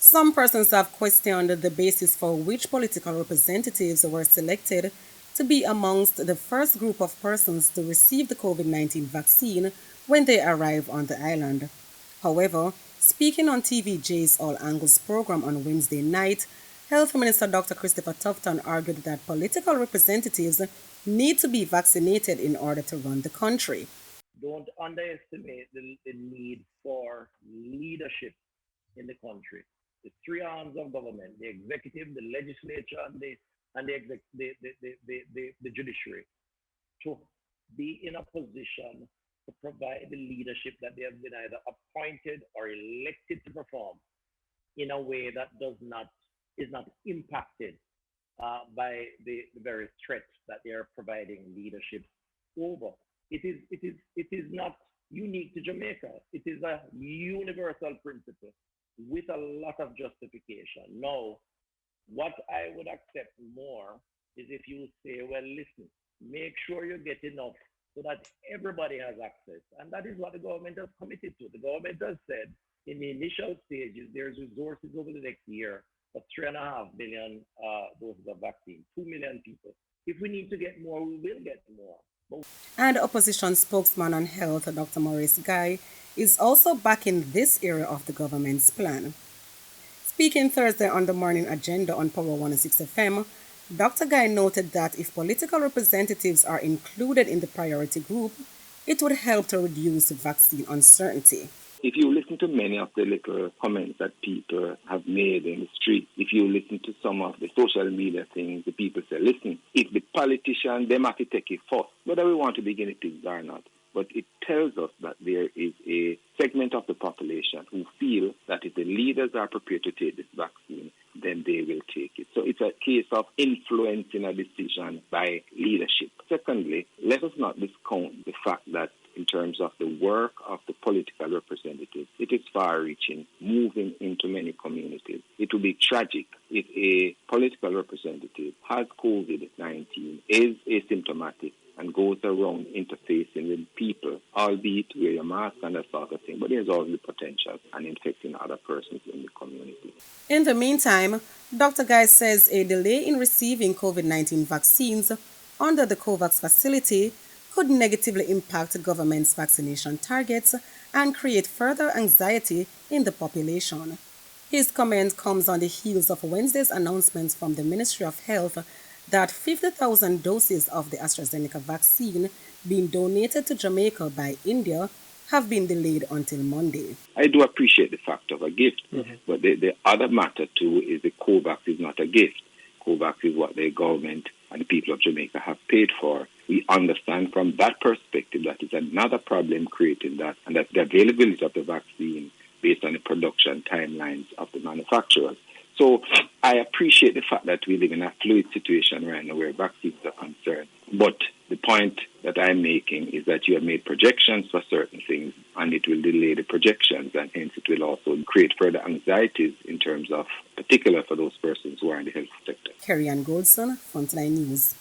Some persons have questioned the basis for which political representatives were selected to be amongst the first group of persons to receive the COVID-19 vaccine when they arrive on the island. However, speaking on TVJ's All Angles program on Wednesday night, Health Minister Dr. Christopher Tufton argued that political representatives need to be vaccinated in order to run the country. Don't underestimate the need for leadership in the country. The three arms of government, the executive, the legislature, and the judiciary, to be in a position to provide the leadership that they have been either appointed or elected to perform in a way that does not is not impacted by the various threats that they are providing leadership over. It is not unique to Jamaica. It is a universal principle with a lot of justification. Now, what I would accept more is if you say, well, listen, make sure you get enough so that everybody has access. And that is what the government has committed to. The government has said in the initial stages, there's resources over the next year of 3.5 billion doses of vaccine, 2 million people. If we need to get more, we will get more. But And opposition spokesman on health, Dr. Maurice Guy, is also backing this area of the government's plan. Speaking Thursday on the morning agenda on Power 106 FM, Dr. Guy noted that if political representatives are included in the priority group, it would help to reduce vaccine uncertainty. If you listen to many of the little comments that people have made in the street, if you listen to some of the social media things, the people say, listen, if the politicians, they have to take it first, whether we want to be guinea pigs or not. But it tells us that there is a segment of the population who feel that if the leaders are prepared to take this vaccine, then they will take it. So it's a case of influencing a decision by leadership. Secondly, let us not discount the fact that in terms of the work of the political representatives, it is far-reaching, moving into many communities. It would be tragic if a political representative has COVID-19, is asymptomatic, and goes around interfacing with people, albeit wear a mask and that sort of thing, but there's always the potential and infecting other persons in the community. In the meantime, Dr. Guy says a delay in receiving COVID-19 vaccines under the COVAX facility could negatively impact the government's vaccination targets and create further anxiety in the population. His comment comes on the heels of Wednesday's announcements from the Ministry of Health that 50,000 doses of the AstraZeneca vaccine being donated to Jamaica by India have been delayed until Monday. I do appreciate the fact of a gift, but the other matter too is the COVAX is not a gift. COVAX is what the government and the people of Jamaica have paid for. We understand from that perspective that is another problem creating that, and that's the availability of the vaccine based on the production timelines of the manufacturers. So I appreciate the fact that we live in a fluid situation right now where vaccines are concerned. But the point that I'm making is that you have made projections for certain things and it will delay the projections, and hence it will also create further anxieties in terms of particular for those persons who are in the health sector. Kerry Ann Goldson, Frontline News.